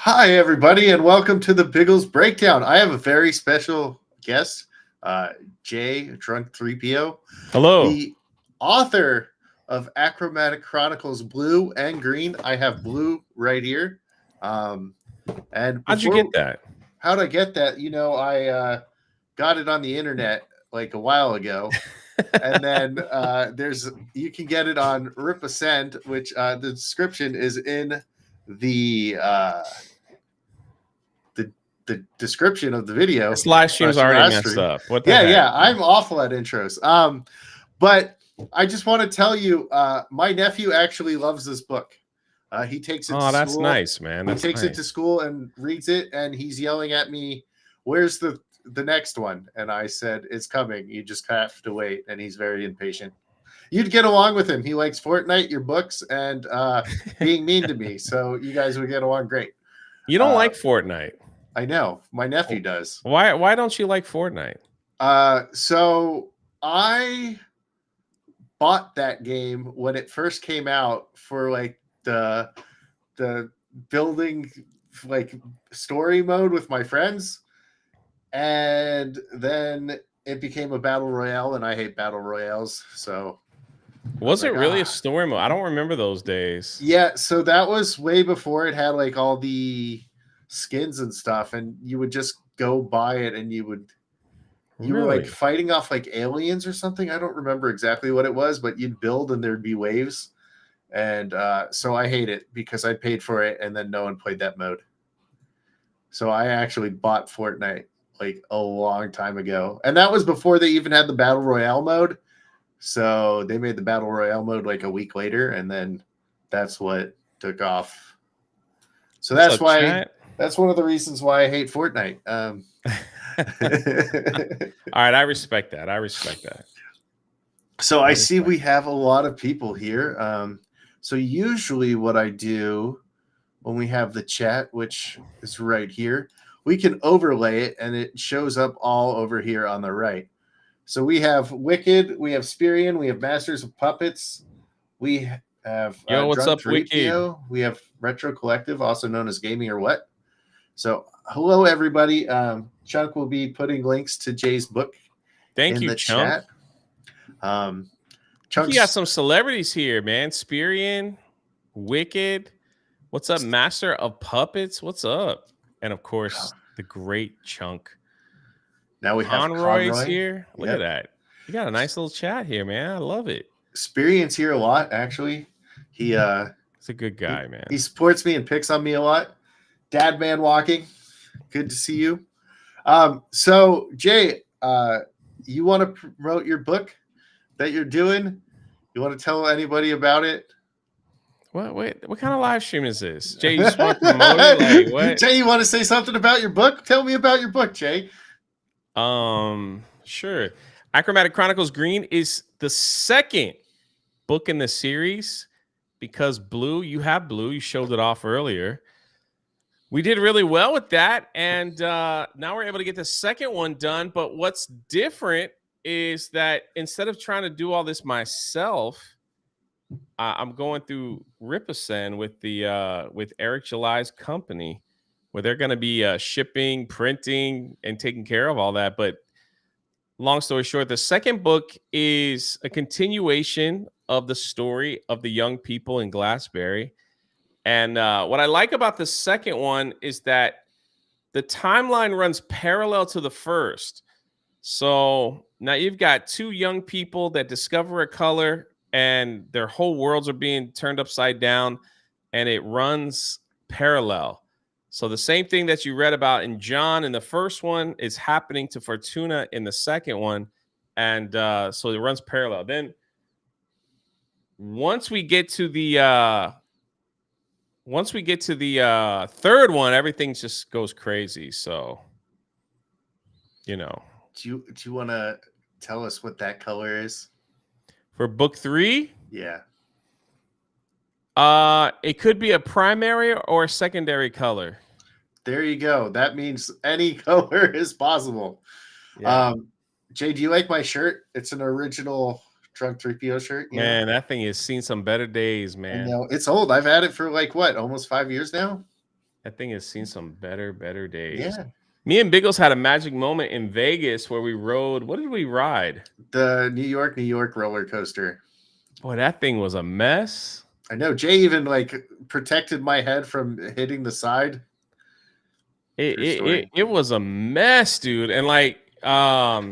Hi, everybody, and welcome to the Biggles Breakdown. I have a very special guest, Jay Drunk 3PO, Hello. the author of Achromatic Chronicles Blue and Green. I have blue right here. And How'd you get that? how'd I get that? I got it on the internet like a while ago. And then you can get it on Rip Ascend, which the description is in the the description of the video. This live stream's already messed up. What the heck? Yeah, I'm awful at intros. But I just want to tell you, my nephew actually loves this book. He takes it to that's school. nice, man. He takes it to school and reads it, and he's yelling at me, "Where's the next one?" And I said, "It's coming. You just have to wait." And he's very impatient. You'd get along with him. He likes Fortnite, your books, and being mean to me. So you guys would get along great. You don't like Fortnite. I know. My nephew does. Why don't you like Fortnite? So I bought that game when it first came out for like the building like story mode with my friends. And then it became a battle royale, and I hate battle royales. So was it really a story mode? I don't remember those days. Yeah, so that was way before it had like all the skins and stuff, and you would just go buy it, and you were like fighting off like aliens or something. I don't remember exactly what it was, but you'd build and there'd be waves. And so I hate it because I paid for it and then no one played that mode. So I actually bought Fortnite like a long time ago, and that was before they even had the battle royale mode. So they made the battle royale mode like a week later, and then that's what took off. So that's why that's one of the reasons why I hate Fortnite. All right, I respect that. So I see we have a lot of people here. So usually what I do when we have the chat, which is right here, we can overlay it and it shows up all over here on the right. So we have Wicked, we have Spirian, we have Masters of Puppets, we have what's up, Wicked? We have Retro Collective, also known as Gaming or What. So hello, everybody. Chunk will be putting links to Jay's book in the Chunk. chat. You got some celebrities here, man. Spirian, Wicked. What's up, Master of Puppets? What's up? And of course, the great Chunk. Now we have Conroy's here. Look at that. You got a nice little chat here, man. I love it. Spirian's here a lot, actually. He's a good guy, man. He supports me and picks on me a lot. Dad Man Walking. Good to see you. So Jay, you want to promote your book that you're doing? You want to tell anybody about it? What kind of live stream is this? Jay, you just want to promote it? Like what? Jay, you want to say something about your book? Tell me about your book, Jay. Sure. Achromatic Chronicles Green is the second book in the series because Blue, you showed it off earlier. We did really well with that, and now we're able to get the second one done. But what's different is that instead of trying to do all this myself, I'm going through Ripacen with Eric July's company, where they're going to be shipping, printing, and taking care of all that. But long story short, the second book is a continuation of the story of the young people in Glassberry. And what I like about the second one is that the timeline runs parallel to the first. So now you've got two young people that discover a color and their whole worlds are being turned upside down, and it runs parallel. So the same thing that you read about in John in the first one is happening to Fortuna in the second one. And so it runs parallel. Then once we get to the third one, everything just goes crazy. So, you know. Do you want to tell us what that color is? For book 3? Yeah. It could be a primary or a secondary color. There you go. That means any color is possible. Yeah. Jay, do you like my shirt? It's an original Drunk 3PO shirt. Man, that thing has seen some better days, man. I know. It's old. I've had it for like what, almost 5 years now? That thing has seen some better days. Yeah. Me and Biggles had a magic moment in Vegas where we rode. What did we ride? The New York roller coaster. Boy, that thing was a mess. I know. Jay even like protected my head from hitting the side. It was a mess, dude. And like there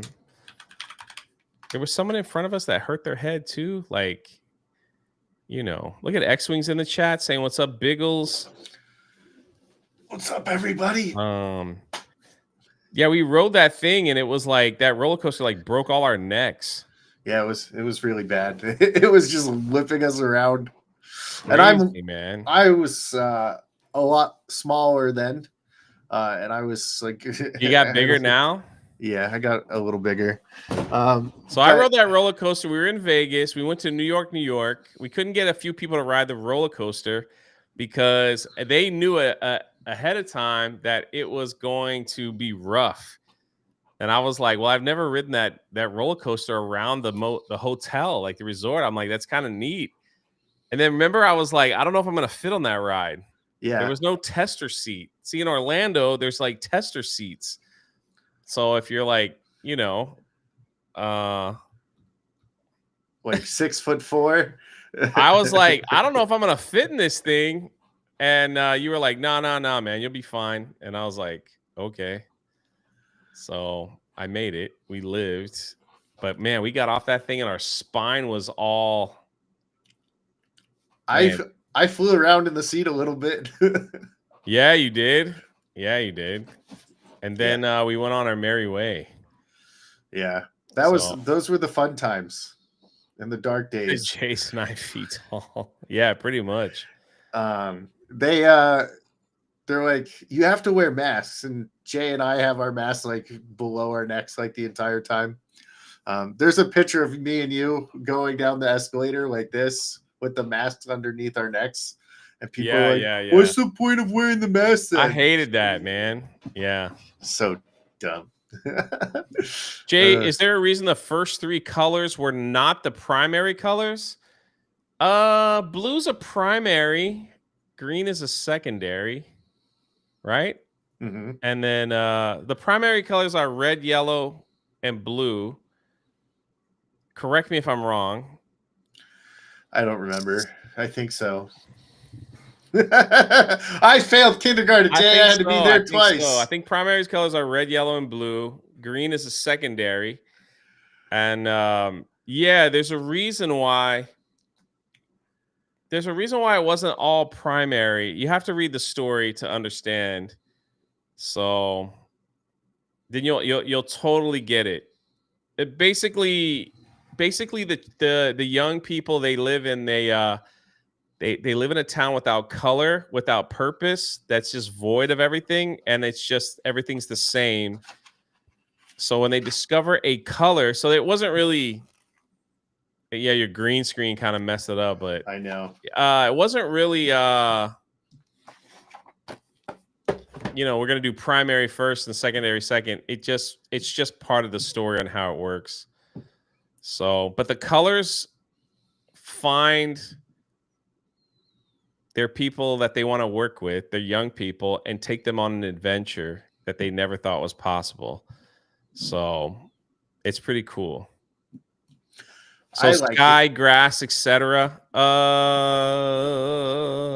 was someone in front of us that hurt their head too. Like, look at X-Wings in the chat saying, "What's up, Biggles? What's up, everybody?" Yeah, we rode that thing, and it was like that roller coaster like broke all our necks. Yeah, it was really bad. It was just whipping us around. Crazy, man. I was a lot smaller then, and I was like, you got bigger now. Yeah, I got a little bigger. So I rode that roller coaster. We were in Vegas. We went to New York. We couldn't get a few people to ride the roller coaster because they knew ahead of time that it was going to be rough. And I was like, well, I've never ridden that roller coaster around the hotel, like the resort. I'm like, that's kind of neat. And then remember, I was like, I don't know if I'm going to fit on that ride. Yeah. There was no tester seat. See, in Orlando, there's like tester seats. So if you're like, like 6'4", I was like, I don't know if I'm gonna fit in this thing. And you were like, no, man, you'll be fine. And I was like, okay. So I made it. We lived. But man, we got off that thing and our spine was all. I flew around in the seat a little bit. Yeah, you did. And then we went on our merry way. Yeah, those were the fun times in the dark days. Jay's 9 feet tall. Yeah, pretty much. They're like, you have to wear masks, and Jay and I have our masks like below our necks like the entire time. There's a picture of me and you going down the escalator like this with the masks underneath our necks. And people are like, what's the point of wearing the mask then? I hated that, man. Yeah. So dumb. Jay, is there a reason the first 3 colors were not the primary colors? Blue's a primary. Green is a secondary. Right? Mm-hmm. And then the primary colors are red, yellow, and blue. Correct me if I'm wrong. I don't remember. I think so. I failed kindergarten, Jay. I had to be there twice. I think primary colors are red, yellow, and blue. Green is a secondary. And there's a reason why. There's a reason why it wasn't all primary. You have to read the story to understand. So then you'll totally get it. It basically the young people, they live in they live in a town without color, without purpose, that's just void of everything, and it's just everything's the same. So when they discover a color, so it wasn't really, your green screen kind of messed it up, but I know it wasn't really we're gonna do primary first and secondary second. It's just part of the story on how it works. So, but the colors find their people that they want to work with, they're young people, and take them on an adventure that they never thought was possible. So it's pretty cool. So sky, grass, etc.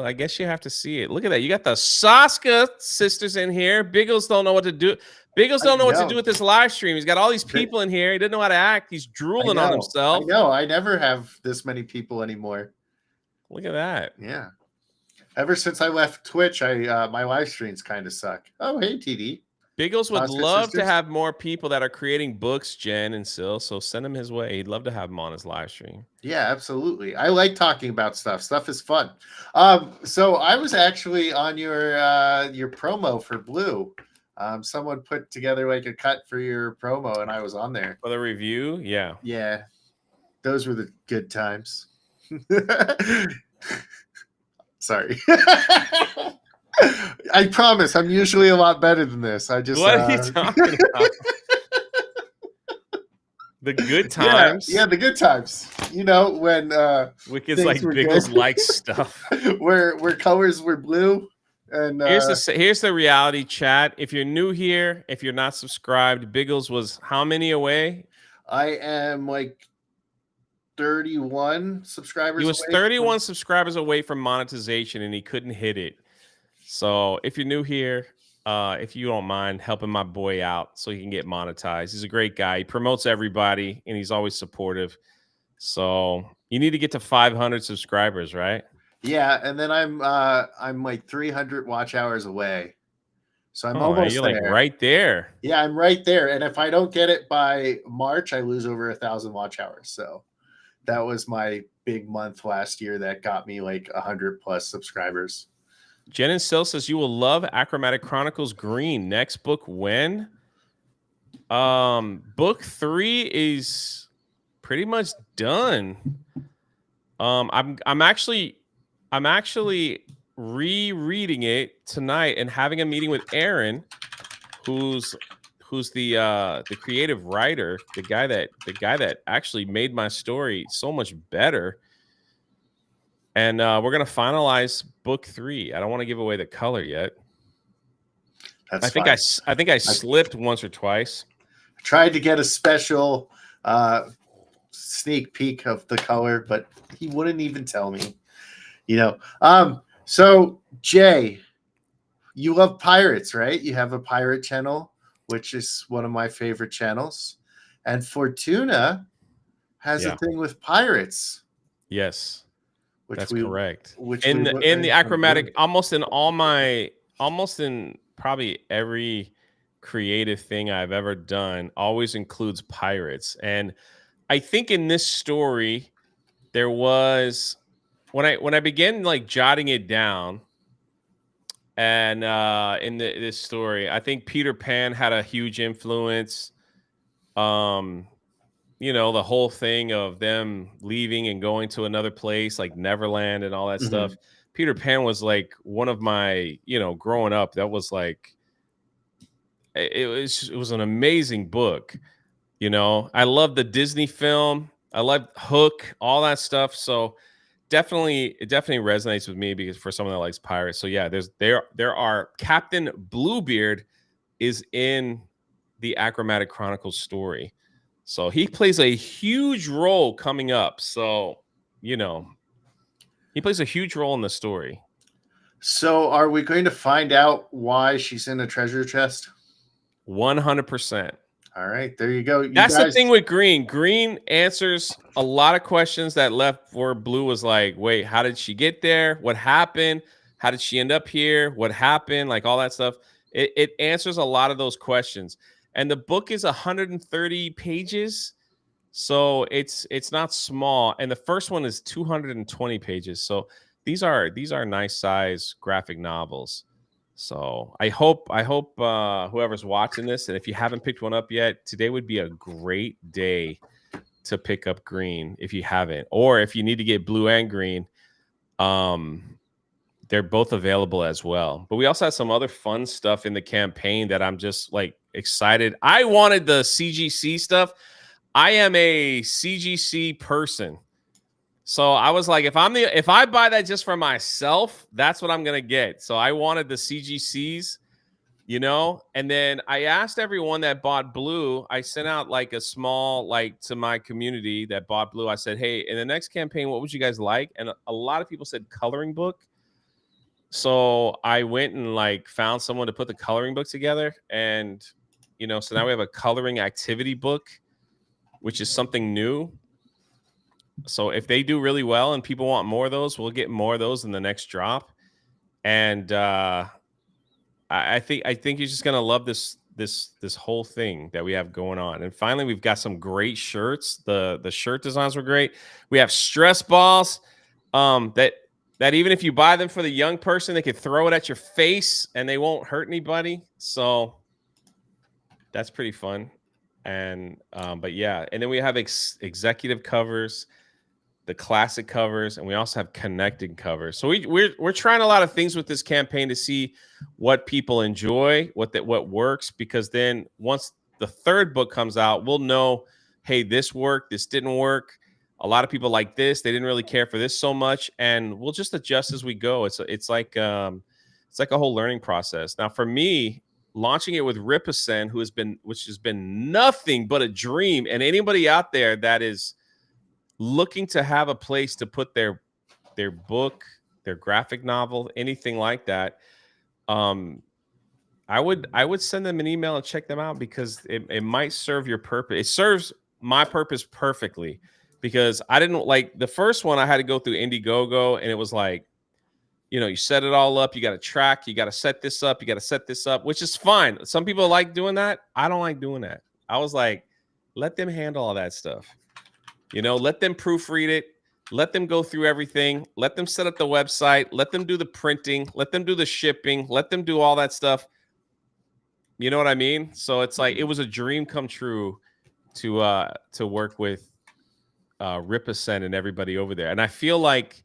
I guess you have to see it. Look at that. You got the Saska sisters in here. Biggles don't know what to do. Biggles don't know what to do with this live stream. He's got all these people in here. He didn't know how to act. He's drooling on himself. I know. I never have this many people anymore. Look at that. Yeah. Ever since I left Twitch, my live streams kind of suck. Oh, hey, TD. Biggles would love to have more people that are creating books, Jen and Sil. So send him his way. He'd love to have him on his live stream. Yeah, absolutely. I like talking about stuff. Stuff is fun. So I was actually on your promo for Blue. Someone put together like a cut for your promo, and I was on there for the review. Yeah. Yeah, those were the good times. Sorry. I promise I'm usually a lot better than this. What are you talking about? The good times. Yeah, the good times. You know, when Wicked's like Biggles likes stuff. where colors were blue And here's the reality, chat. If you're new here, if you're not subscribed, Biggles was how many away? I am like 31 subscribers He was away 31 subscribers away from monetization, and he couldn't hit it. So if you're new here, if you don't mind helping my boy out so he can get monetized, he's a great guy. He promotes everybody, and he's always supportive. So you need to get to 500 subscribers, right? Yeah, and then I'm like 300 watch hours away. So I'm almost you're there. like right there. Yeah, I'm right there. And if I don't get it by March, I lose over 1,000 watch hours. So that was my big month last year that got me like 100 plus subscribers. Jen and Sil says you will love Achromatic Chronicles Green. Next book when? Book 3 is pretty much done. I'm actually rereading it tonight and having a meeting with Aaron, who's the creative writer, the guy that actually made my story so much better. And we're gonna finalize book 3. I don't want to give away the color yet. I think I slipped once or twice. I tried to get a special sneak peek of the color, but he wouldn't even tell me. So Jay, you love pirates, right? You have a pirate channel, which is one of my favorite channels, and Fortuna has a thing with pirates. Yes, that's correct. Which in the Achromatic, almost in probably every creative thing I've ever done, always includes pirates. And I think in this story, there was when I began like jotting it down, and in this story, I think Peter Pan had a huge influence. The whole thing of them leaving and going to another place like Neverland and all that stuff. Peter Pan was like one of my, growing up, that was like, it was an amazing book. I love the Disney film. I love Hook, all that stuff. So it definitely resonates with me because for someone that likes pirates. So yeah, there are Captain Bluebeard is in the Achromatic Chronicles story. So he plays a huge role coming up. So, he plays a huge role in the story. So are we going to find out why she's in a treasure chest? 100%. All right, there you go. That's the thing with Green. Green answers a lot of questions that left where Blue was like, wait, how did she get there? What happened? How did she end up here? What happened? Like all that stuff. It answers a lot of those questions. And the book is 130 pages. So it's not small. And the first one is 220 pages. So these are nice size graphic novels. So I hope whoever's watching this, and if you haven't picked one up yet, today would be a great day to pick up Green if you haven't, or if you need to get Blue and Green, they're both available as well. But we also have some other fun stuff in the campaign that I'm just like excited. I wanted the CGC stuff. I am a CGC person. So I was like, if I buy that just for myself, that's what I'm going to get. So I wanted the CGCs, and then I asked everyone that bought Blue. I sent out like a small, like to my community that bought Blue. I said, hey, in the next campaign, what would you guys like? And a lot of people said coloring book. So I went and like found someone to put the coloring book together. And, so now we have a coloring activity book, which is something new. So if they do really well and people want more of those, we'll get more of those in the next drop. And I think you're just gonna love this whole thing that we have going on. And finally, we've got some great shirts. The shirt designs were great. We have stress balls that even if you buy them for the young person, they could throw it at your face and they won't hurt anybody. So that's pretty fun. And but yeah, and then we have executive covers, the classic covers, and we also have connected covers. So we're trying a lot of things with this campaign to see what people enjoy, what works, because then once the third book comes out, we'll know, hey, this worked, this didn't work. A lot of people like this, they didn't really care for this so much, and we'll just adjust as we go. It's like it's like a whole learning process. Now, for me, launching it with Ripacen, which has been nothing but a dream, and anybody out there that is looking to have a place to put their book, their graphic novel, anything like that, I would send them an email and check them out, because it might serve your purpose. It serves my purpose perfectly, because I didn't like the first one. I had to go through Indiegogo, and it was like, you set it all up. You got to track. You got to set this up. You got to set this up, which is fine. Some people like doing that. I don't like doing that. I was like, let them handle all that stuff. Let them proofread it. Let them go through everything. Let them set up the website. Let them do the printing. Let them do the shipping. Let them do all that stuff. You know what I mean? So it's like, it was a dream come true to work with Ripacen and everybody over there. And I feel like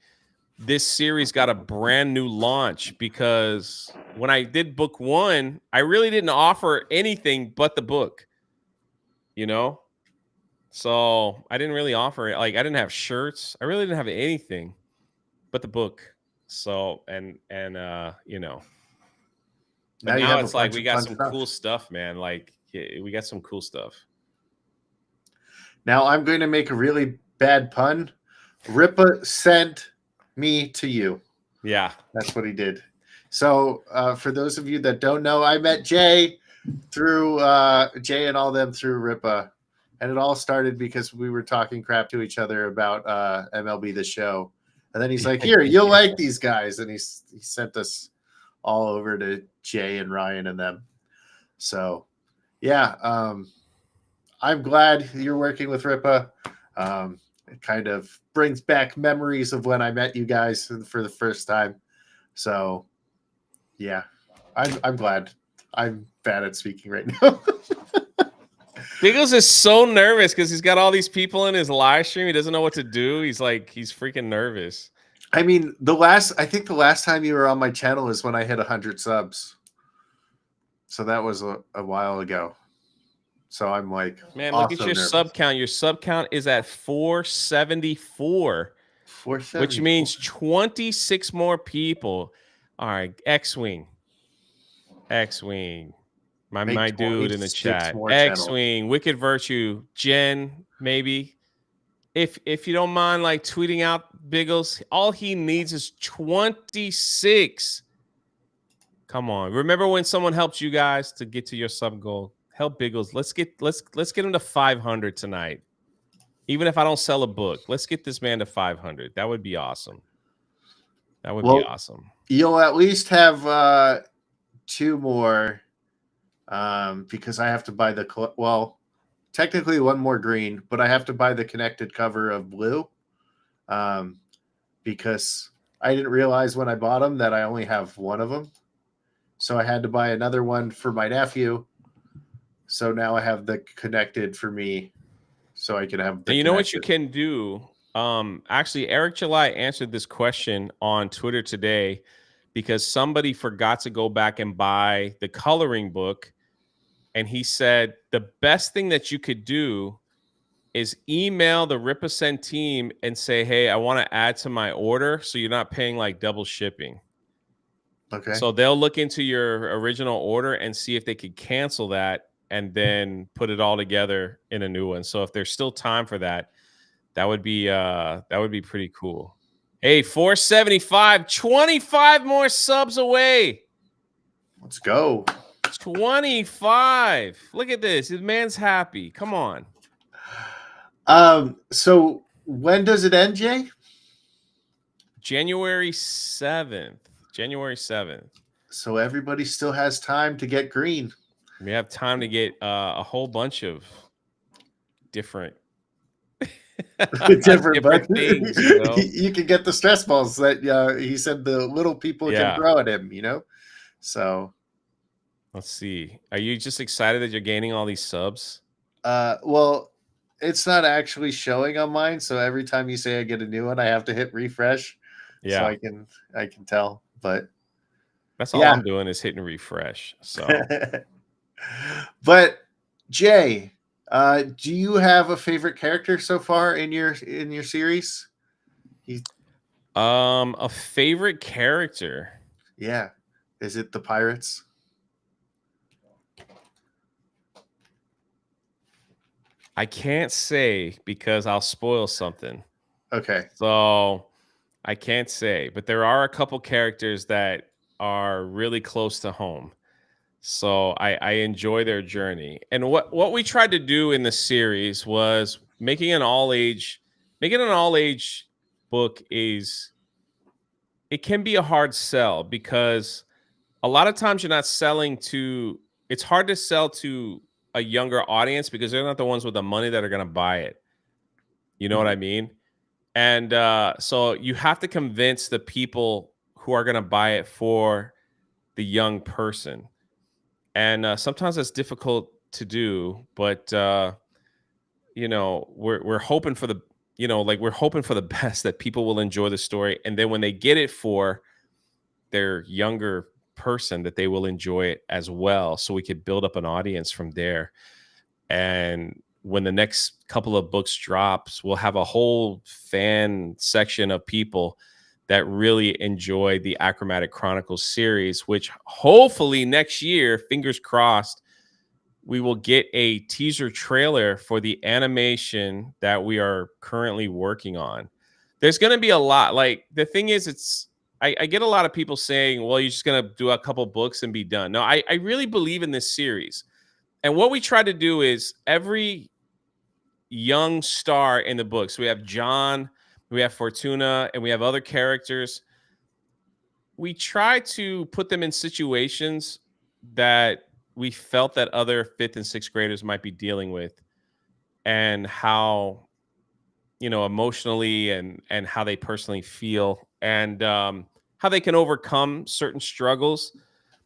this series got a brand new launch, because when I did book 1, I really didn't offer anything but the book, So I didn't really offer it. Like, I didn't have shirts. I really didn't have anything but the book. So, and but now it's like we got some cool stuff, man. Like, we got some cool stuff. Now I'm going to make a really bad pun. Ripa sent me to you. Yeah. That's what he did. So for those of you that don't know, I met Jay through Jay and all them through Ripa. And it all started because we were talking crap to each other about MLB The Show. And then he's like, here, you'll like these guys. And he sent us all over to Jay and Ryan and them. So, yeah, I'm glad you're working with Ripa. It kind of brings back memories of when I met you guys for the first time. So, yeah, I'm glad. I'm bad at speaking right now. Biggles is so nervous because he's got all these people in his live stream. He doesn't know what to do. He's freaking nervous. I mean, I think the last time you were on my channel is when I hit 100 subs. So that was a while ago. So I'm like, man, look at your sub count. Your sub count is at 474. 474. Which means 26 more people. All right, X-Wing. My dude in the chat. X-Wing, Wicked Virtue, Jen, maybe. If you don't mind, like, tweeting out Biggles, all he needs is 26. Come on. Remember when someone helped you guys to get to your sub goal? Help Biggles. Let's get him to 500 tonight. Even if I don't sell a book, let's get this man to 500. That would be awesome. That would be awesome. You'll at least have 2 more. Because I have to buy technically 1 more green, but I have to buy the connected cover of blue, because I didn't realize when I bought them that I only have 1 of them. So I had to buy another one for my nephew. So now I have the connected for me, so I can have the. You know what you can do? Actually, Eric July answered this question on Twitter today, because somebody forgot to go back and buy the coloring book. And he said the best thing that you could do is email the Ripacen team and say, hey, I want to add to my order, so you're not paying like double shipping. Okay. So they'll look into your original order and see if they could cancel that and then put it all together in a new one. So if there's still time for that, that would be pretty cool. Hey, 475, 25 more subs away. Let's go. 25. Look at this. His man's happy. Come on. So when does it end, Jay? January 7th. January 7th. So everybody still has time to get green. We have time to get a whole bunch of different different things. You can get the stress balls that he said the little people can throw at him, So let's see. Are you just excited that you're gaining all these subs? Well, it's not actually showing on mine. So every time you say I get a new one, I have to hit refresh. Yeah. So I can tell. But that's all I'm doing is hitting refresh. So but Jay, do you have a favorite character so far in your series? A favorite character. Yeah. Is it the Pirates? I can't say because I'll spoil something. Okay. So I can't say, but there are a couple characters that are really close to home. So I enjoy their journey. And what we tried to do in the series was making an all age book is it can be a hard sell because a lot of times you're not selling to it's hard to sell to a younger audience because they're not the ones with the money that are going to buy it. You know what I mean? And so you have to convince the people who are going to buy it for the young person. And sometimes that's difficult to do, but we're hoping for the like we're hoping for the best that people will enjoy the story, and then when they get it for their younger person, that they will enjoy it as well, so we could build up an audience from there. And when the next couple of books drops, we'll have a whole fan section of people that really enjoy the Achromatic Chronicles series, which hopefully next year, fingers crossed, we will get a teaser trailer for the animation that we are currently working on. There's going to be a lot. Like the thing is, I get a lot of people saying, well, you're just going to do a couple books and be done. No, I really believe in this series. And what we try to do is every young star in the books, we have John, we have Fortuna, and we have other characters. We try to put them in situations that we felt that other fifth and sixth graders might be dealing with, and how emotionally and how they personally feel, and how they can overcome certain struggles,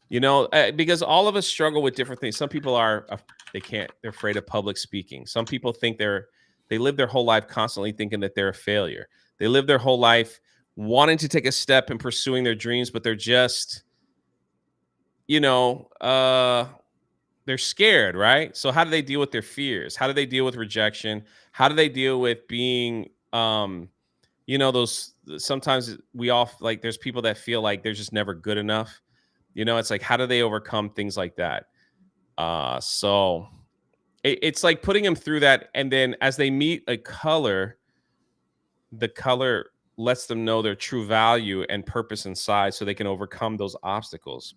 because all of us struggle with different things. Some people they're afraid of public speaking. Some people think they live their whole life constantly thinking that they're a failure. They live their whole life wanting to take a step and pursuing their dreams, but they're just they're scared, right? So how do they deal with their fears? How do they deal with rejection? How do they deal with being those sometimes we all like there's people that feel like they're just never good enough. It's like, how do they overcome things like that? So it's like putting them through that, and then as they meet a color, the color lets them know their true value and purpose inside, so they can overcome those obstacles.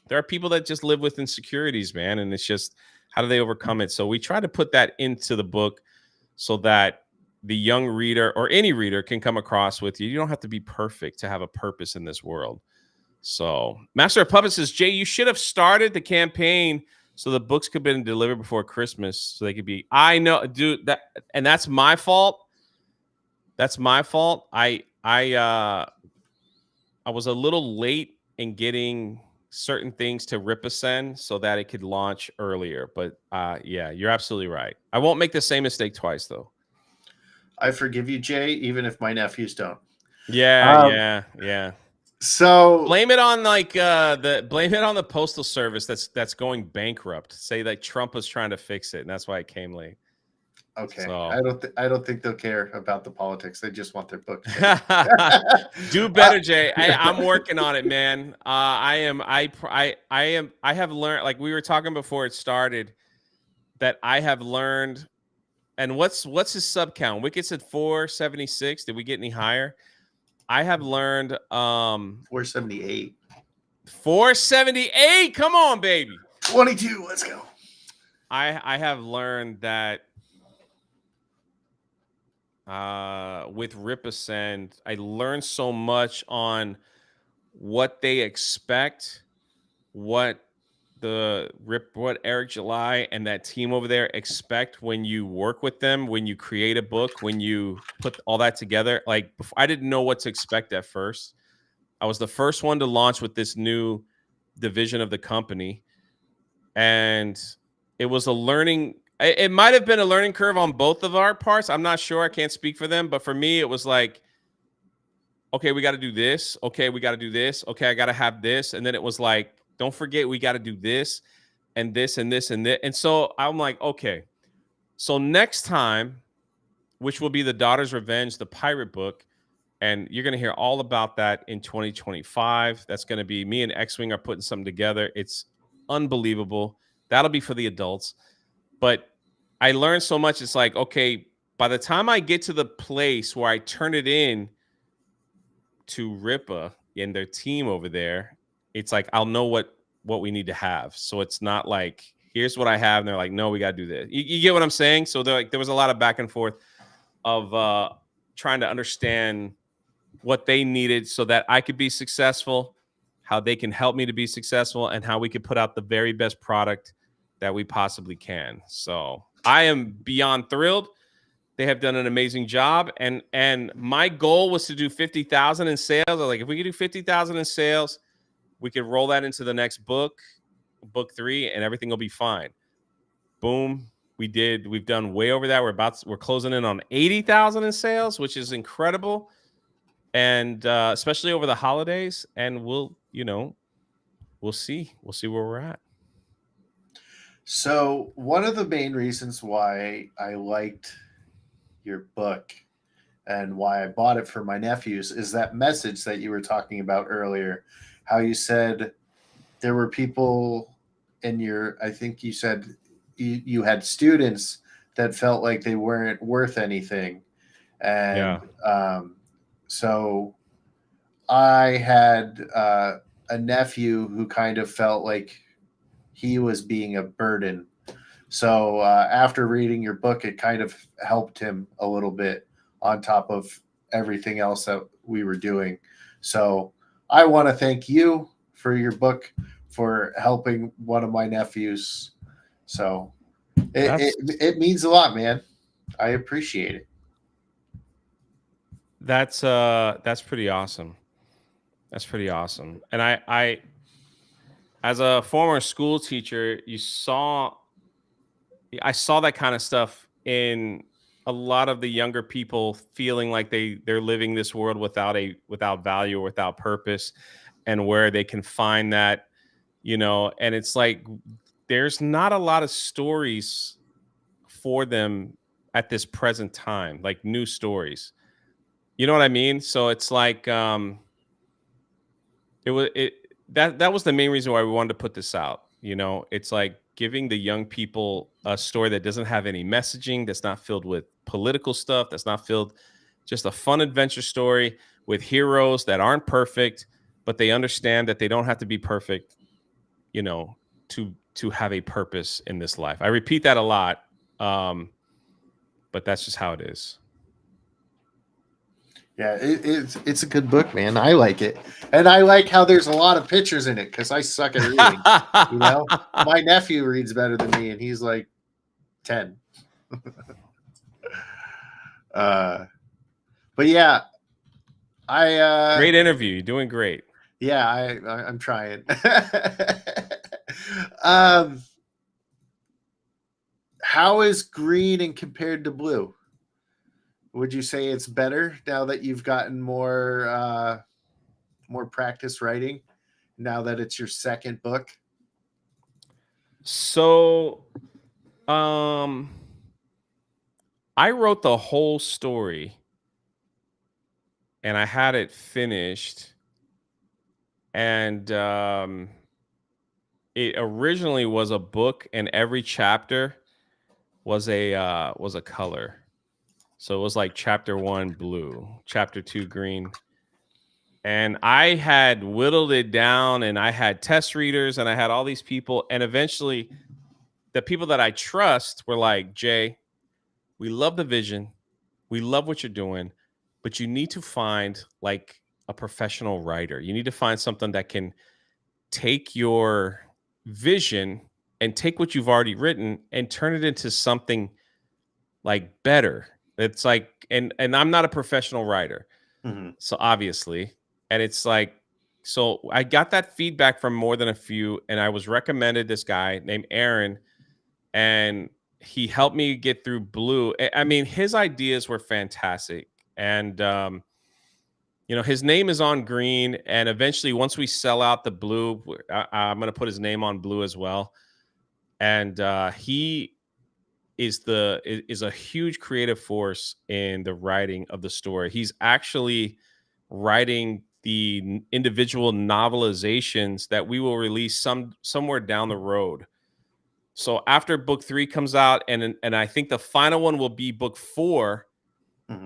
There are people that just live with insecurities, man, and it's just how do they overcome it? So we try to put that into the book so that the young reader or any reader can come across with you. You don't have to be perfect to have a purpose in this world. So Master of Puppets says, Jay, you should have started the campaign so the books could have been delivered before Christmas so they could be. I know, dude, and that's my fault. That's my fault. I was a little late in getting certain things to Ripasend so that it could launch earlier. But yeah, you're absolutely right. I won't make the same mistake twice, though. I forgive you, Jay, even if my nephews don't. Yeah. So blame it on blame it on the postal service that's going bankrupt. Say that Trump was trying to fix it, and that's why it came late. Okay, so. I don't think they'll care about the politics. They just want their book. Do better, Jay. I'm working on it, man. I have learned, like we were talking before it started, that I have learned. And what's his sub count? Wicket's at 476. Did we get any higher? I have learned 478. 478. Come on, baby. 22. Let's go. I have learned that with Ripasend, I learned so much on what they expect, what Eric July and that team over there expect when you work with them, when you create a book, when you put all that together. Like, I didn't know what to expect at first. I was the first one to launch with this new division of the company, and it was a learning. It might have been a learning curve on both of our parts. I'm not sure. I can't speak for them, but for me, it was like, okay, we got to do this. Okay, we got to do this. Okay, I got to have this. And then it was like, don't forget, we got to do this and this and this and this. And so I'm like, okay. So next time, which will be The Daughter's Revenge, the pirate book, And you're going to hear all about that in 2025. That's going to be me and X-Wing are putting something together. It's unbelievable. That'll be for the adults. But I learned so much. It's like, okay, by the time I get to the place where I turn it in to Ripa and their team over there, it's like I'll know what we need to have. So it's not like, here's what I have, and they're like, no, we got to do this. You get what I'm saying? So like, there was a lot of back and forth of trying to understand what they needed so that I could be successful, how they can help me to be successful, and how we could put out the very best product that we possibly can. So I am beyond thrilled. They have done an amazing job. And my goal was to do 50,000 in sales. I was like, if we could do 50,000 in sales, we could roll that into the next book 3, and everything will be fine. Boom. We did. We've done way over that. We're closing in on 80,000 in sales, which is incredible. And especially over the holidays. And we'll see where we're at. So one of the main reasons why I liked your book and why I bought it for my nephews is that message that you were talking about earlier, how you said there were people in your, I think you said you had students that felt like they weren't worth anything. And so I had a nephew who kind of felt like he was being a burden. So after reading your book, it kind of helped him a little bit on top of everything else that we were doing. So I want to thank you for your book, for helping one of my nephews. So it means a lot, man. I appreciate it. That's pretty awesome. That's pretty awesome. And I as a former school teacher, I saw that kind of stuff in a lot of the younger people feeling like they're living this world without value or without purpose, and where they can find that, and it's like there's not a lot of stories for them at this present time, like new stories. You know what I mean? So it's like that was the main reason why we wanted to put this out. It's like giving the young people a story that doesn't have any messaging, that's not filled with political stuff, that's not filled, just a fun adventure story with heroes that aren't perfect, but they understand that they don't have to be perfect, to have a purpose in this life. I repeat that a lot, but that's just how it is. Yeah, it's a good book, man. I like it, and I like how there's a lot of pictures in it because I suck at reading. My nephew reads better than me, and he's like 10. But yeah, great interview. You're doing great. Yeah, I'm trying. How is green and compared to blue? Would you say it's better now that you've gotten more practice writing, now that it's your second book? So, I wrote the whole story and I had it finished, and it originally was a book, and every chapter was a color. So it was like chapter 1 blue, chapter 2 green. And I had whittled it down, and I had test readers, and I had all these people. And eventually the people that I trust were like, Jay, we love the vision. We love what you're doing, but you need to find like a professional writer. You need to find something that can take your vision and take what you've already written and turn it into something like better. It's like, and I'm not a professional writer. Mm-hmm. So obviously, and it's like, so I got that feedback from more than a few, and I was recommended this guy named Aaron, and he helped me get through blue. I mean, his ideas were fantastic. And, his name is on green, and eventually once we sell out the blue, I'm going to put his name on blue as well. And he is a huge creative force in the writing of the story. He's actually writing the individual novelizations that we will release somewhere down the road. So after book 3 comes out, and I think the final one will be book 4,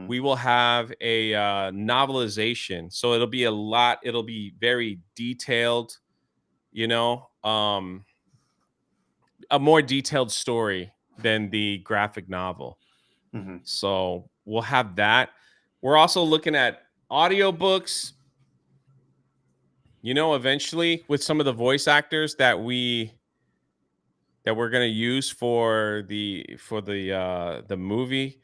we will have a novelization. So it'll be very detailed, a more detailed story than the graphic novel. So we'll have that. We're also looking at audiobooks, eventually, with some of the voice actors that we're going to use for the movie.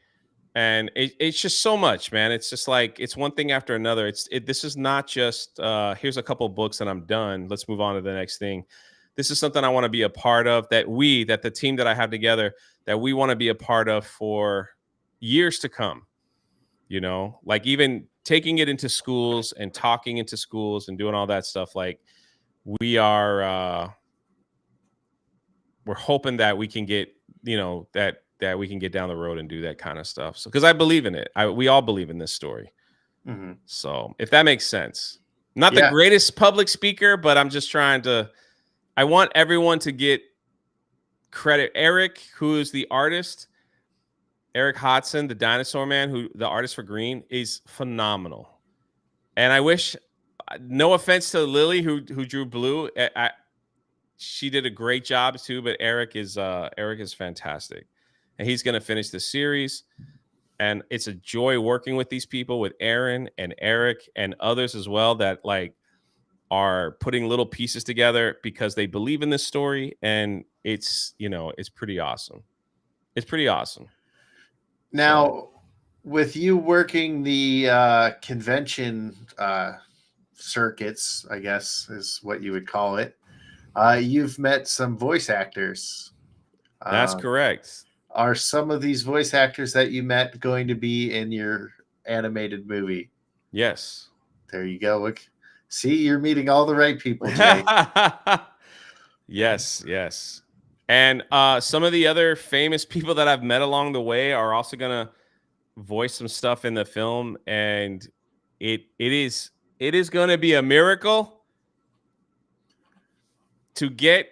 And it's just so much, man. It's just like, it's one thing after another. This is not just here's a couple books and I'm done, let's move on to the next thing. This is something I want to be a part of, that the team that I have together, that we want to be a part of for years to come. Like even taking it into schools and talking into schools and doing all that stuff. Like we're hoping that we can get, that we can get down the road and do that kind of stuff. So, because I believe in it. We all believe in this story. So if that makes sense. Not the greatest public speaker, but I'm just I want everyone to get credit. Eric, who is the artist, Eric Hodson, the dinosaur man, the artist for Green, is phenomenal. And I wish, no offense to Lily, who drew Blue, she did a great job too. But Eric is fantastic, and he's going to finish the series. And it's a joy working with these people, with Aaron and Eric and others as well, that like are putting little pieces together because they believe in this story, and it's pretty awesome. It's pretty awesome. Now, with you working the convention circuits, I guess is what you would call it, you've met some voice actors. That's correct. Are some of these voice actors that you met going to be in your animated movie? Yes. There you go. See, you're meeting all the right people, Jay. Yes. And some of the other famous people that I've met along the way are also going to voice some stuff in the film. And it is going to be a miracle to get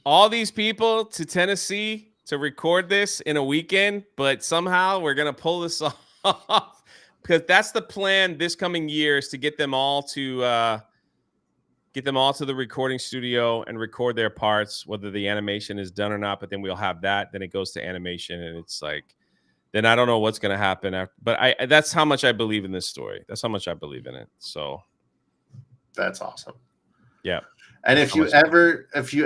all these people to Tennessee to record this in a weekend. But somehow we're going to pull this off, because that's the plan this coming year, is to get them all to the recording studio and record their parts, whether the animation is done or not. But then we'll have that. Then it goes to animation, and it's like, then I don't know what's going to happen after. But that's how much I believe in this story. That's how much I believe in it. So that's awesome. Yeah. And if you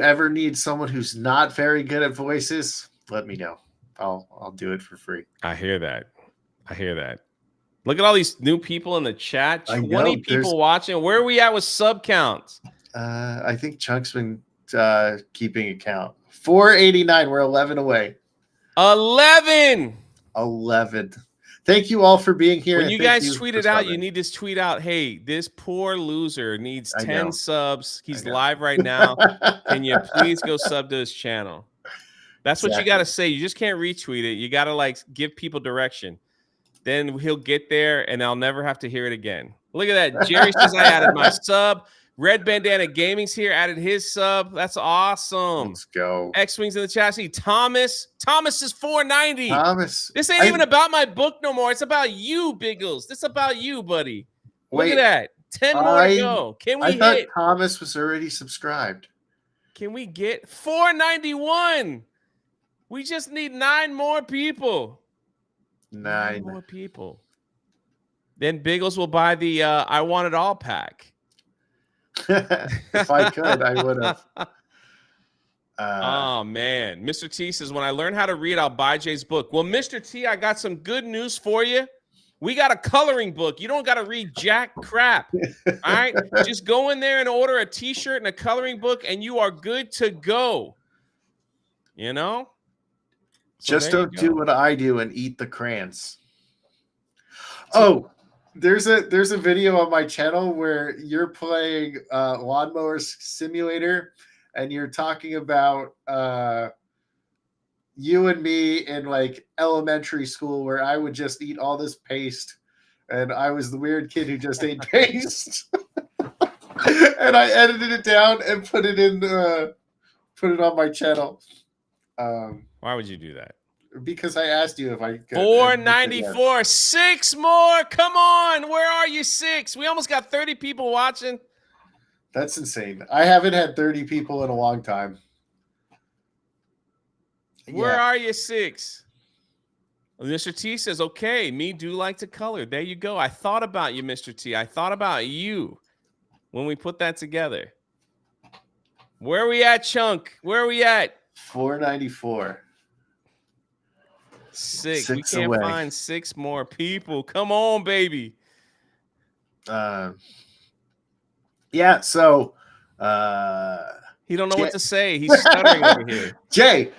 ever need someone who's not very good at voices, let me know. I'll do it for free. I hear that. Look at all these new people in the chat. 20 people watching. Where are we at with sub counts? I think Chunk's been keeping account. 489. We're 11 away. 11. Thank you all for being here. When you guys tweet it out, you need to tweet out, hey, this poor loser needs 10 subs. He's live right now. Can you please go sub to his channel? That's what you got to say. You just can't retweet it. You got to like give people direction. Then he'll get there, and I'll never have to hear it again. Look at that. Jerry says I added my sub. Red Bandana Gaming's here, added his sub. That's awesome. Let's go. X-Wings in the chat. See, Thomas is 490. Thomas. This ain't even about my book no more. It's about you, Biggles. This is about you, buddy. Look at that. 10 more to go. I thought Thomas was already subscribed. Can we get 491? We just need 9 more people. 9 more people. Then Biggles will buy the I Want It All pack. If I could, I would have. Oh, man. Mr. T says, when I learn how to read, I'll buy Jay's book. Well, Mr. T, I got some good news for you. We got a coloring book. You don't got to read jack crap. All right? Just go in there and order a T-shirt and a coloring book, and you are good to go. You know? So just don't do what I do and eat the crayons. Oh, there's a video on my channel where you're playing Lawnmower Simulator, and you're talking about you and me in like elementary school, where I would just eat all this paste and I was the weird kid who just ate paste. And I edited it down and put it on my channel. Why would you do that? Because I asked you if I could. 494, 6 more. Come on. Where are you, 6? We almost got 30 people watching. That's insane. I haven't had 30 people in a long time. Where are you, 6? Mr. T says, okay, me do like to color. There you go. I thought about you, Mr. T. I thought about you when we put that together. Where are we at, Chunk? Where are we at? 494. 6. We can't find 6 more people. Come on, baby. Yeah, so he don't know what to say. He's stuttering over here. Jay,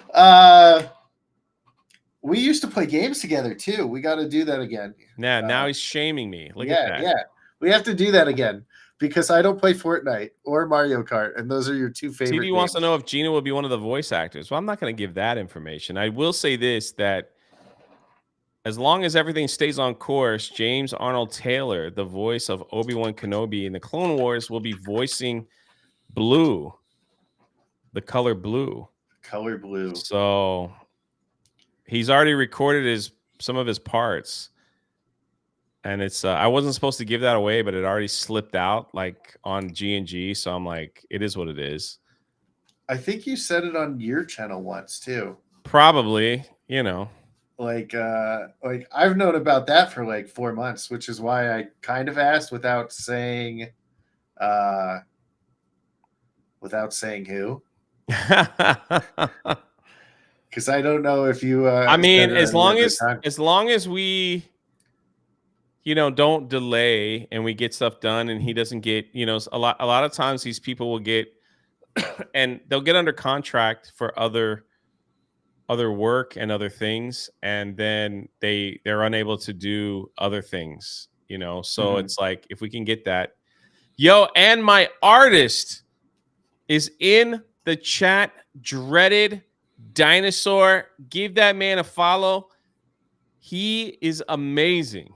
we used to play games together too. We got to do that again. Now he's shaming me. Look at that. Yeah, we have to do that again because I don't play Fortnite or Mario Kart, and those are your two favorite. TV wants to know if Gina will be one of the voice actors. Well, I'm not going to give that information. I will say this, that as long as everything stays on course, James Arnold Taylor, the voice of Obi-Wan Kenobi in the Clone Wars, will be voicing Blue, the color blue. Color blue. So he's already recorded some of his parts. And it's I wasn't supposed to give that away, but it already slipped out like on G&G. So I'm like, it is what it is. I think you said it on your channel once too. Probably, you know. Like I've known about that for like 4 months, which is why I kind of asked without saying who. Because I don't know if you. I mean, as long as we, don't delay and we get stuff done, and he doesn't get, a lot of times these people will get, and they'll get under contract for other work and other things, and then they're unable to do other things, So It's like, if we can get that, and my artist is in the chat, Dreaded Dinosaur. Give that man a follow. He is amazing.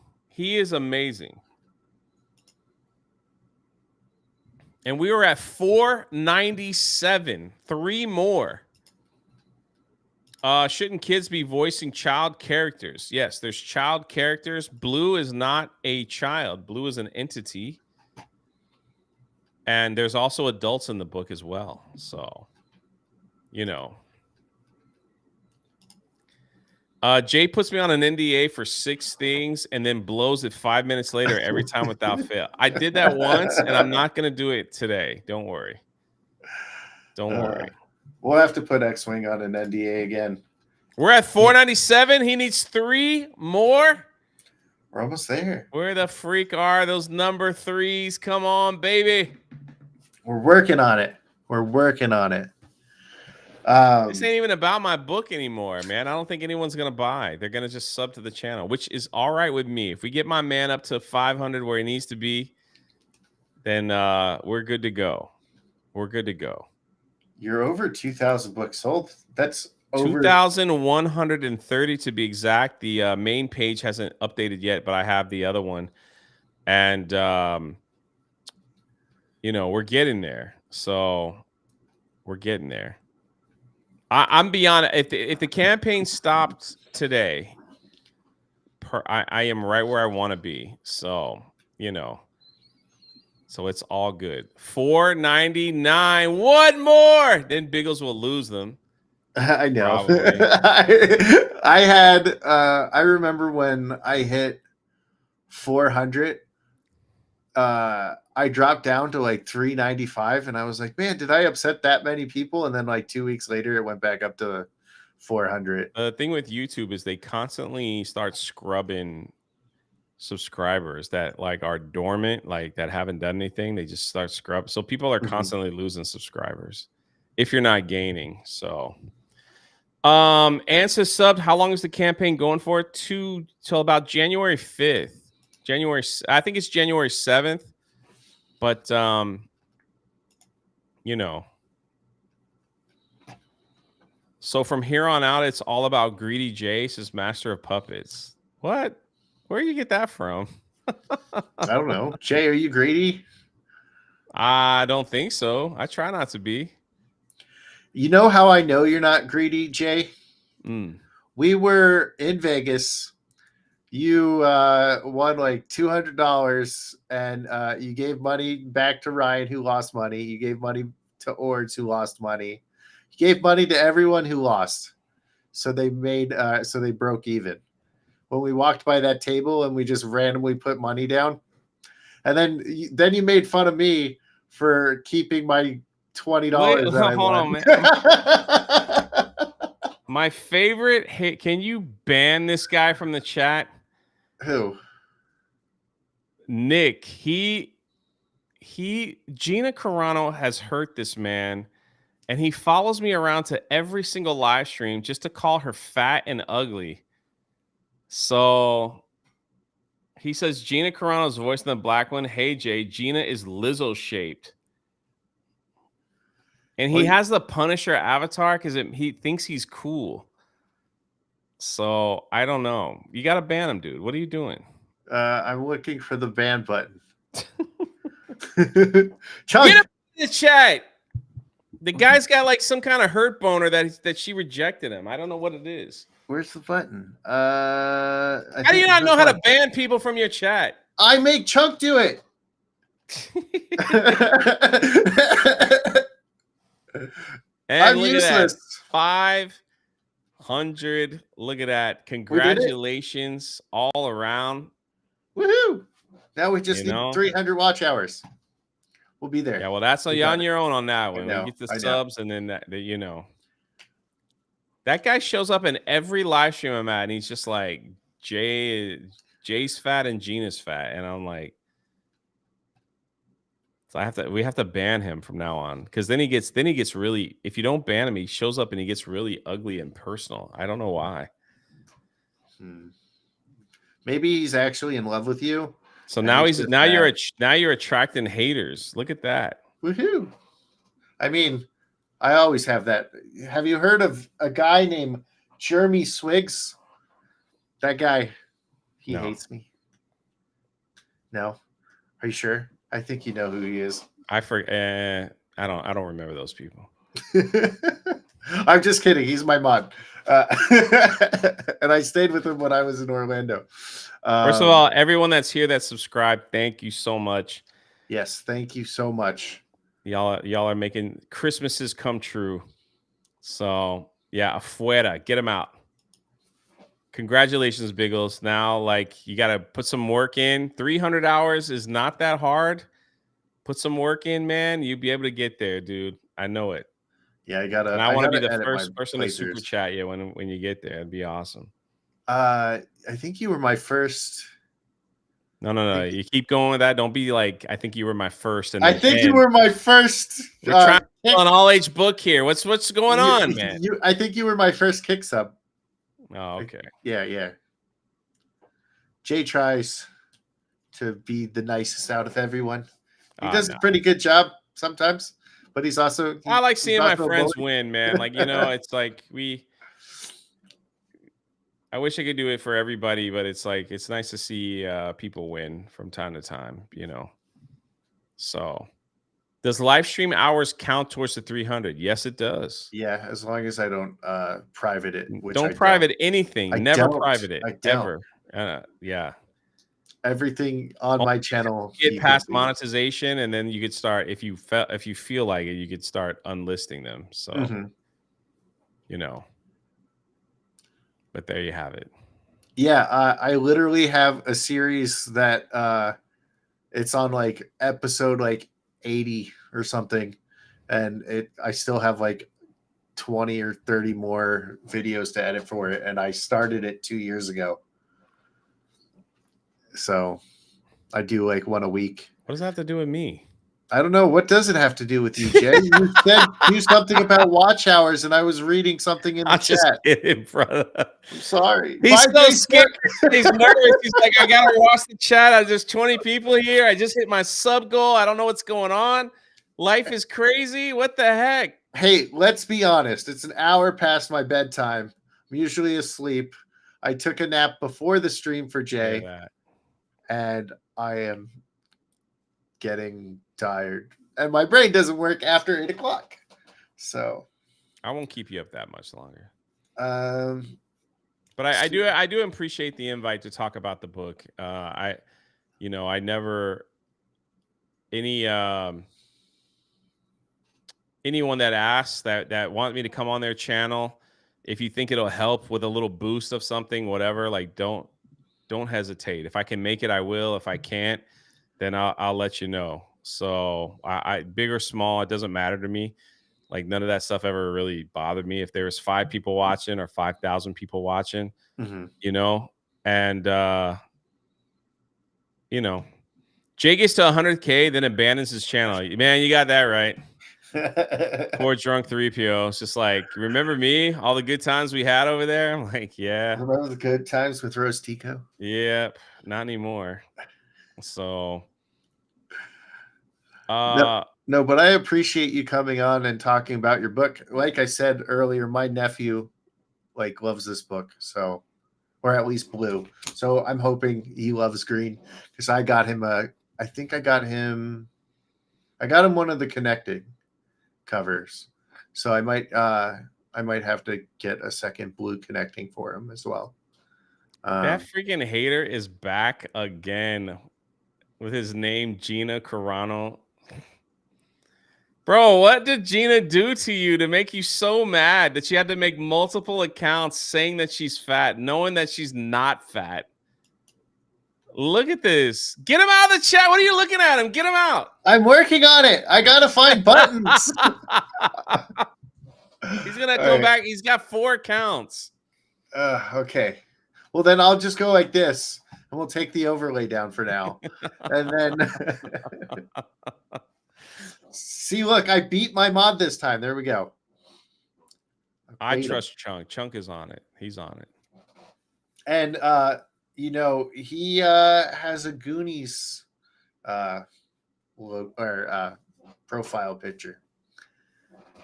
And we were at 497. 3 more. Shouldn't kids be voicing child characters? Yes, there's child characters. Blue is not a child. Blue is an entity. And there's also adults in the book as well. So, Jay puts me on an NDA for 6 things and then blows it 5 minutes later every time without fail. I did that once, and I'm not going to do it today. Don't worry. We'll have to put X-Wing on an NDA again. We're at 497. He needs 3 more. We're almost there. Where the freak are those number 3s? Come on, baby. We're working on it. This ain't even about my book anymore, man. I don't think anyone's going to buy. They're going to just sub to the channel, which is all right with me. If we get my man up to 500 where he needs to be, then we're good to go. You're over 2,000 books sold. That's over 2,130 to be exact. The main page hasn't updated yet, but I have the other one. And, we're getting there. So we're getting there. I'm beyond it. If the campaign stopped today, I am right where I want to be. So, so it's all good. 499. One more. Then Biggles will lose them. I know. I remember when I hit 400, I dropped down to like 395, and I was like, man, did I upset that many people? And then like 2 weeks later, it went back up to 400. The thing with YouTube is they constantly start scrubbing subscribers that like are dormant, like that haven't done anything. They just start scrubbing. So people are constantly losing subscribers if you're not gaining. So Ansa subbed. How long is the campaign going for? Till about January 5th. I think it's January 7th. But so from here on out, it's all about Greedy Jace as Master of Puppets. What? Where do you get that from? I don't know. Jay, are you greedy? I don't think so. I try not to be. You know how I know you're not greedy, Jay? Mm. We were in Vegas. You won like $200, and you gave money back to Ryan, who lost money. You gave money to Ords, who lost money. You gave money to everyone who lost. So they broke even. When we walked by that table and we just randomly put money down, and then you made fun of me for keeping my Wait, $20 that I hold on, won. man. My favorite. Hey, can you ban this guy from the chat? Who? Nick. Gina Carano has hurt this man, and he follows me around to every single live stream just to call her fat and ugly. So he says Gina Carano's voice in the black one. Hey Jay, Gina is Lizzo shaped. And he has the Punisher avatar because he thinks he's cool. So I don't know. You got to ban him, dude. What are you doing? I'm looking for the ban button. Get him in the chat. The guy's got like some kind of hurt boner that she rejected him. I don't know what it is. Where's the button? How do you not know how to ban people from your chat? I make Chunk do it. And I'm look useless. At that. 500. Look at that. Congratulations all around. Woohoo! Now we just need 300 watch hours. We'll be there. Yeah, well, that's on your own on that one. We get the subs, and then that that guy shows up in every live stream I'm at, and he's just like, Jay's fat and Gina's fat, and I'm like, so we have to ban him from now on, because then he gets really, if you don't ban him, he shows up and he gets really ugly and personal. I don't know why. Maybe he's actually in love with you. So now you're attracting haters. Look at that. Woohoo! I mean, I always have that. Have you heard of a guy named Jeremy Swiggs? That guy, he hates me. No, are you sure? I think you know who he is. I forget. I don't remember those people. I'm just kidding. He's my mod, and I stayed with him when I was in Orlando. First of all, everyone that's here that subscribed, thank you so much. Yes, thank you so much. Y'all are making Christmases come true. So yeah, afuera, get them out. Congratulations, Biggles. Now, like, you got to put some work in. 300 hours is not that hard. Put some work in, man. You'll be able to get there, dude. I know it. Yeah, I gotta. And I want to be the first person to super chat you when you get there. It'd be awesome. I think you were my first. No. You keep going with that. Don't be like, I think you were my first. And I think you were my first. We're trying to an all age book here. What's going on, man? I think you were my first kick sub. Oh, okay. Yeah. Jay tries to be the nicest out of everyone. He does a pretty good job sometimes, but he's also. I like seeing my friends win, man. Like, it's like I wish I could do it for everybody, but it's like, it's nice to see people win from time to time, So, does live stream hours count towards the 300? Yes, it does. Yeah, as long as I don't private it. Don't private anything. Never private it. Ever. Yeah. Everything on my channel. Get past monetization, and then you could start, if you feel like it, you could start unlisting them. So, but there you have it. Yeah, I literally have a series that it's on like episode like 80 or something, and I still have like 20 or 30 more videos to edit for it, and I started it 2 years ago. So I do like one a week. What does that have to do with me? I don't know. What does it have to do with you, Jay? You said do something about watch hours, and I was reading something in the chat. Just kidding, brother. I'm sorry. He's so scared. He's nervous. He's like, I gotta watch the chat. There's 20 people here. I just hit my sub goal. I don't know what's going on. Life is crazy. What the heck? Hey, let's be honest. It's an hour past my bedtime. I'm usually asleep. I took a nap before the stream for Jay. and I am getting tired, and my brain doesn't work after 8 o'clock. So I won't keep you up that much longer. But I do appreciate the invite to talk about the book. I never anyone that asks that want me to come on their channel, if you think it'll help with a little boost of something, whatever, like don't hesitate. If I can make it, I will. If I can't, then I'll let you know. So I big or small, it doesn't matter to me. Like none of that stuff ever really bothered me. If there was 5 people watching or 5,000 people watching, and Jay gets to 100K, then abandons his channel. Man, you got that right. Poor drunk 3PO. It's just like, remember me? All the good times we had over there? I'm like, yeah. Remember the good times with Rose Tico? Yeah, not anymore. So no, but I appreciate you coming on and talking about your book. Like I said earlier, my nephew loves this book, so, or at least blue. So I'm hoping he loves green, because I got him I got him one of the connected covers. So I might have to get a second blue connecting for him as well. That freaking hater is back again with his name, Gina Carano. Bro, what did Gina do to you to make you so mad that she had to make multiple accounts saying that she's fat, knowing that she's not fat? Look at this. Get him out of the chat. What are you looking at him? Get him out. I'm working on it. I got to find buttons. He's going to go back. He's got 4 accounts. Okay. Well, then I'll just go like this, and we'll take the overlay down for now. And then see, look, I beat my mod this time. There we go. I trust Chunk. Chunk is on it. He's on it. And he has a Goonies profile picture,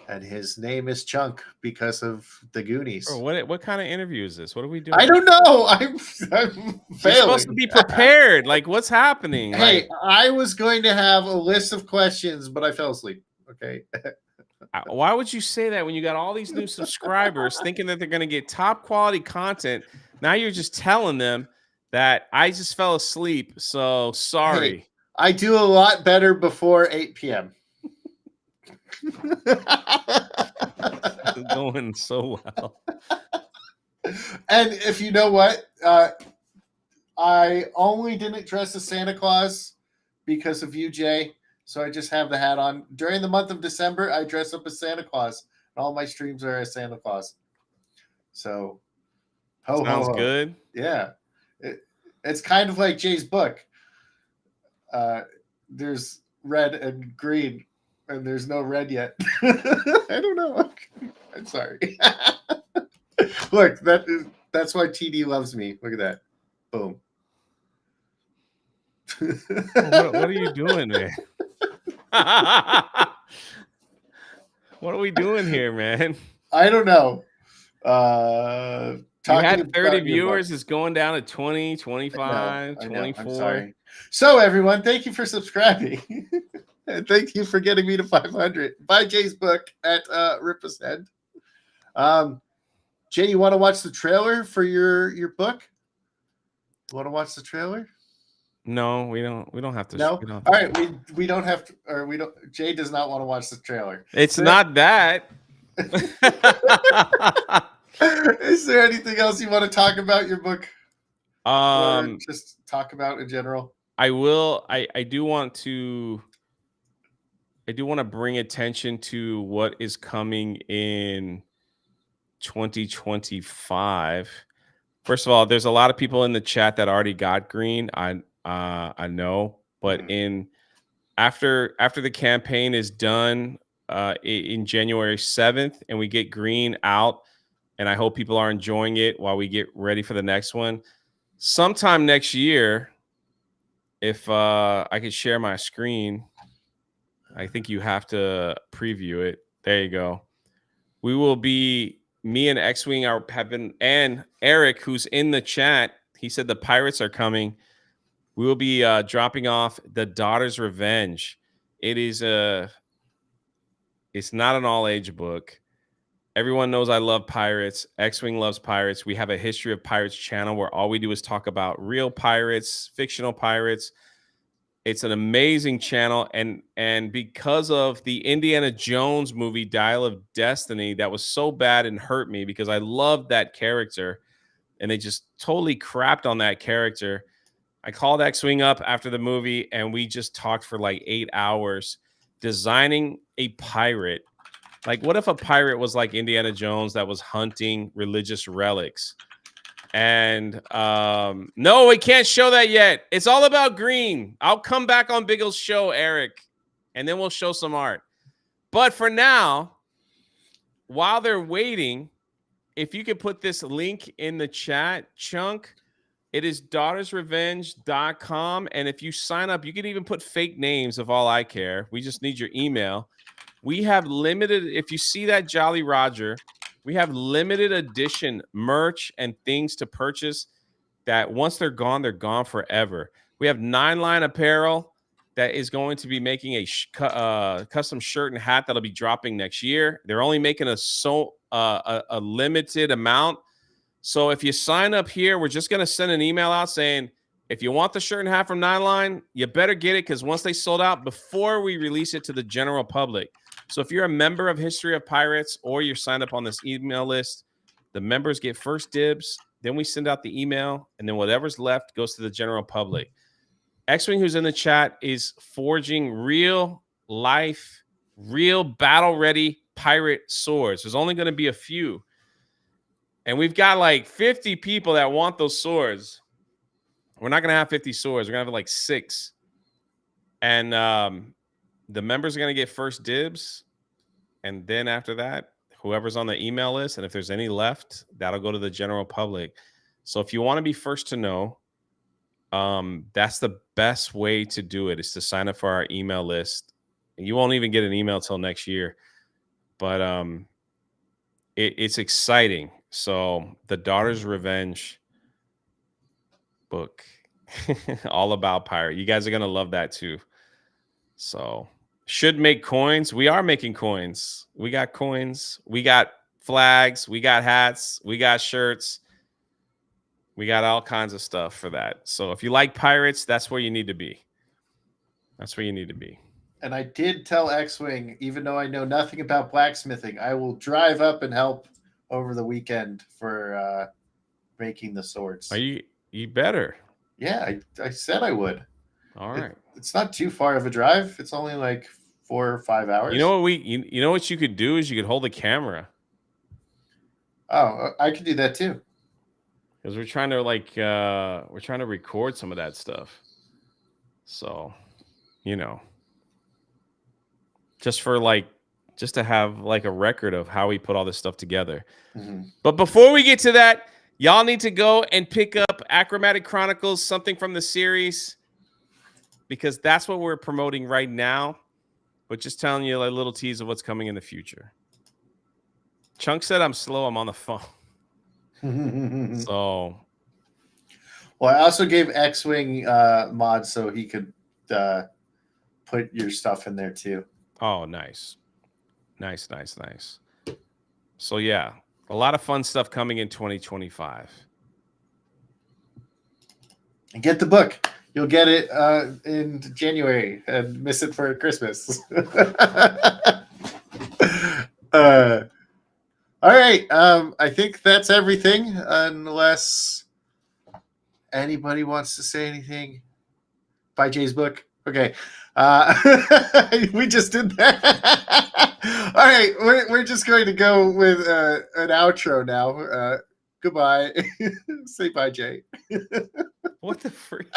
and his name is Chunk because of the Goonies. Bro, what kind of interview is this? What are we doing? I don't know. I'm failing. You're supposed to be prepared. Like, what's happening? Hey, I was going to have a list of questions, but I fell asleep. Okay. Why would you say that when you got all these new subscribers thinking that they're going to get top quality content? Now you're just telling them that I just fell asleep. So sorry. Hey, I do a lot better before 8 p.m. Going so well. And if you know what, I only didn't dress as Santa Claus because of you, Jay. So I just have the hat on. During the month of December, I dress up as Santa Claus. And all my streams are as Santa Claus. So, sounds good. Yeah. It's kind of like Jay's book. There's red and green, and there's no red yet. I don't know. I'm sorry. Look, that's why TD loves me. Look at that. Boom. What are you doing, man? What are we doing here, man? I don't know. You had 30 viewers. It's going down to 20, 25, 24. I'm sorry. So, everyone, thank you for subscribing. And thank you for getting me to 500. Buy Jay's book at Ripa's Head. Jay, you want to watch the trailer for your book? You want to watch the trailer? No, we don't. We don't have to. No. All right, we don't have to, or we don't. Jay does not want to watch the trailer. It's not that. Is there anything else you want to talk about your book? Or just talk about in general. I will. I do want to bring attention to what is coming in 2025. First of all, there's a lot of people in the chat that already got green. I know, but after the campaign is done in January 7th, and we get green out, and I hope people are enjoying it while we get ready for the next one. Sometime next year, if I could share my screen, I think you have to preview it. There you go. We will be, me and X-Wing have been, and Eric, who's in the chat, he said the pirates are coming. we will be dropping off The Daughter's Revenge. It is it's not an all-age book. Everyone knows I love pirates. X-Wing loves pirates. We have a History of Pirates channel where all we do is talk about real pirates, fictional pirates. It's an amazing channel. And because of the Indiana Jones movie, Dial of Destiny, that was so bad and hurt me because I loved that character. And they just totally crapped on that character. I called X-Wing up after the movie, and we just talked for like 8 hours designing a pirate. Like, what if a pirate was like Indiana Jones that was hunting religious relics? And no, we can't show that yet. It's all about green. I'll come back on Biggles' show, Eric, and then we'll show some art. But for now, while they're waiting, if you could put this link in the chat, Chunk, it is daughtersrevenge.com. And if you sign up, you can even put fake names of all I care. We just need your email. We have limited, if you see that Jolly Roger, we have limited edition merch and things to purchase that once they're gone forever. We have 9-line apparel that is going to be making a custom shirt and hat that'll be dropping next year. They're only making a limited amount. So if you sign up here, we're just going to send an email out saying, if you want the shirt and hat from 9-line, you better get it because once they sold out, before we release it to the general public. So if you're a member of History of Pirates or you're signed up on this email list, the members get first dibs. Then we send out the email, and then whatever's left goes to the general public. X-Wing, who's in the chat, is forging real life, real battle-ready pirate swords. There's only going to be a few. And we've got like 50 people that want those swords. We're not going to have 50 swords. We're going to have like 6. And the members are going to get first dibs. And then after that, whoever's on the email list, and if there's any left, that'll go to the general public. So if you want to be first to know, that's the best way to do it, is to sign up for our email list. You won't even get an email till next year. But it's exciting. So The Daughter's Revenge book, all about pirate. You guys are going to love that too. So should make coins. We are making coins. We got coins. We got flags. We got hats. We got shirts. We got all kinds of stuff for that. So if you like pirates, that's where you need to be. That's where you need to be. And I did tell X-Wing, even though I know nothing about blacksmithing, I will drive up and help over the weekend for making the swords. Are you better? Yeah, I said I would. All right. It's not too far of a drive. It's only like 4 or 5 hours. You know what you know what you could do is you could hold the camera. Oh, I could do that too. Because we're trying to record some of that stuff. So, just to have like a record of how we put all this stuff together. Mm-hmm. But before we get to that, y'all need to go and pick up Achromatic Chronicles, something from the series, because that's what we're promoting right now. But just telling you a little tease of what's coming in the future. Chunk said I'm slow. I'm on the phone. So, well, I also gave X-Wing mods so he could put your stuff in there too. Oh, nice. So yeah, a lot of fun stuff coming in 2025. And get the book. You'll get it in January and miss it for Christmas. All right. I think that's everything, unless anybody wants to say anything. Buy Jay's book. Okay. We just did that. All right. We're just going to go with an outro now. Goodbye. Say bye, Jay. What the freak?